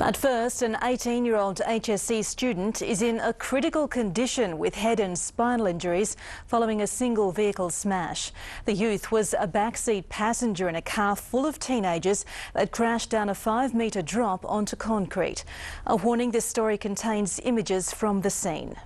At first, an 18-year-old HSC student is in a critical condition with head and spinal injuries following a single vehicle smash. The youth was a backseat passenger in a car full of teenagers that crashed down a 5-metre drop onto concrete. A warning: this story contains images from the scene.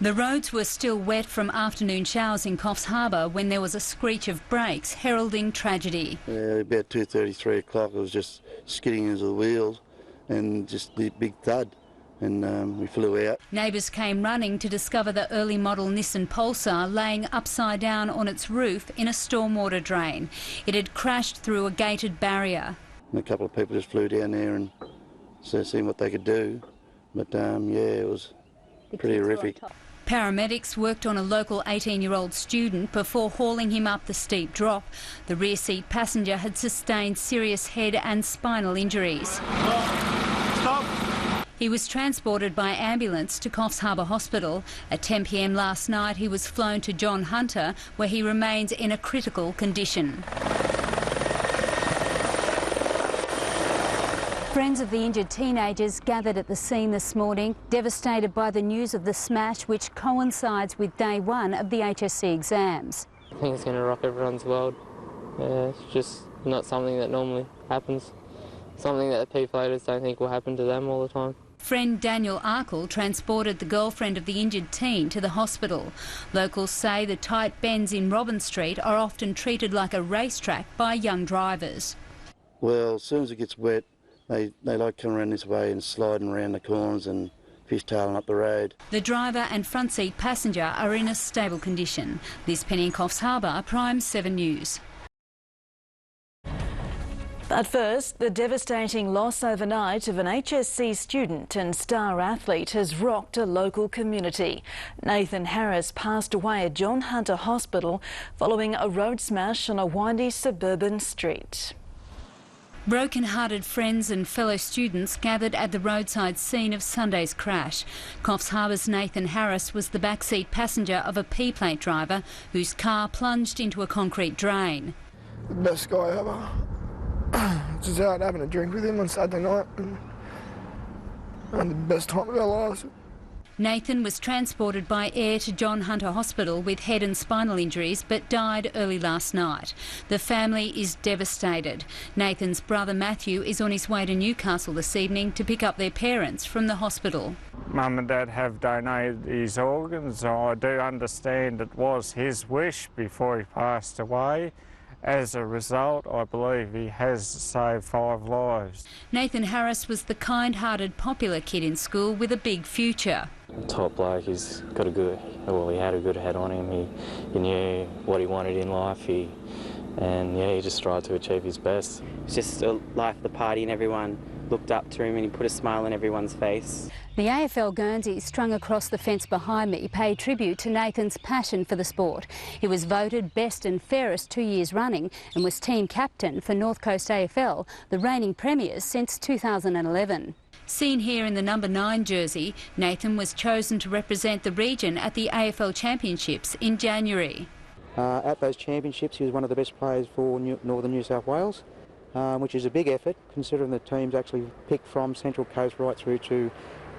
The roads were still wet from afternoon showers in Coffs Harbour when there was a screech of brakes heralding tragedy. About 2:30, 3 o'clock, it was just skidding into the wheels and just the big thud, and we flew out. Neighbours came running to discover the early model Nissan Pulsar laying upside down on its roof in a stormwater drain. It had crashed through a gated barrier. And a couple of people just flew down there and seeing what they could do, but yeah, it was pretty horrific. Paramedics worked on a local 18-year-old student before hauling him up the steep drop. The rear seat passenger had sustained serious head and spinal injuries. Stop. He was transported by ambulance to Coffs Harbour Hospital. At 10 p.m. last night, he was flown to John Hunter, where he remains in a critical condition. Friends of the injured teenagers gathered at the scene this morning, devastated by the news of the smash, which coincides with day one of the HSC exams. I think it's going to rock everyone's world. It's just not something that normally happens. Something that the P-platers don't think will happen to them all the time. Friend Daniel Arkle transported the girlfriend of the injured teen to the hospital. Locals say the tight bends in Robin Street are often treated like a racetrack by young drivers. Well, as soon as it gets wet, they like coming around this way and sliding around the corners and fishtailing up the road. The driver and front seat passenger are in a stable condition. Liz Penny in Coffs Harbour, Prime7 News. At first, the devastating loss overnight of an HSC student and star athlete has rocked a local community. Nathan Harris passed away at John Hunter Hospital following a road smash on a windy suburban street. Broken-hearted friends and fellow students gathered at the roadside scene of Sunday's crash. Coffs Harbour's Nathan Harris was the backseat passenger of a P-plate driver whose car plunged into a concrete drain. The best guy ever. Just out having a drink with him on Saturday night and the best time of our lives. Nathan was transported by air to John Hunter Hospital with head and spinal injuries but died early last night. The family is devastated. Nathan's brother Matthew is on his way to Newcastle this evening to pick up their parents from the hospital. Mum and Dad have donated his organs, so I do understand it was his wish before he passed away. As a result, I believe he has saved 5 lives. Nathan Harris was the kind-hearted, popular kid in school with a big future. Top bloke, he's got he had a good head on him. He knew what he wanted in life, he just tried to achieve his best. It's just a life of the party and everyone looked up to him and he put a smile on everyone's face. The AFL Guernsey, strung across the fence behind me, paid tribute to Nathan's passion for the sport. He was voted best and fairest 2 years running and was team captain for North Coast AFL, the reigning premiers since 2011. Seen here in the number 9 jersey, Nathan was chosen to represent the region at the AFL Championships in January. At those championships, he was one of the best players for Northern New South Wales, which is a big effort considering the teams actually picked from Central Coast right through to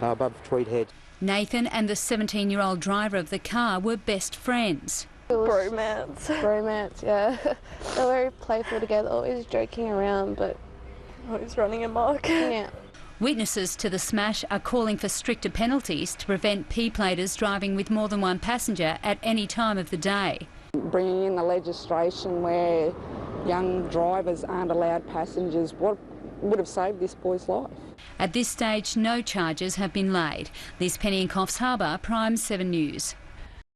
above Tweed Head. Nathan and the 17-year-old driver of the car were best friends. Bromance. Bromance, yeah. They're very playful together, always joking around, but always running amok. Yeah. Witnesses to the smash are calling for stricter penalties to prevent P-platers driving with more than one passenger at any time of the day. Bringing in the legislation where young drivers aren't allowed passengers, what would have saved this boy's life? At this stage, no charges have been laid. Liz Penny in Coffs Harbour, Prime7 News.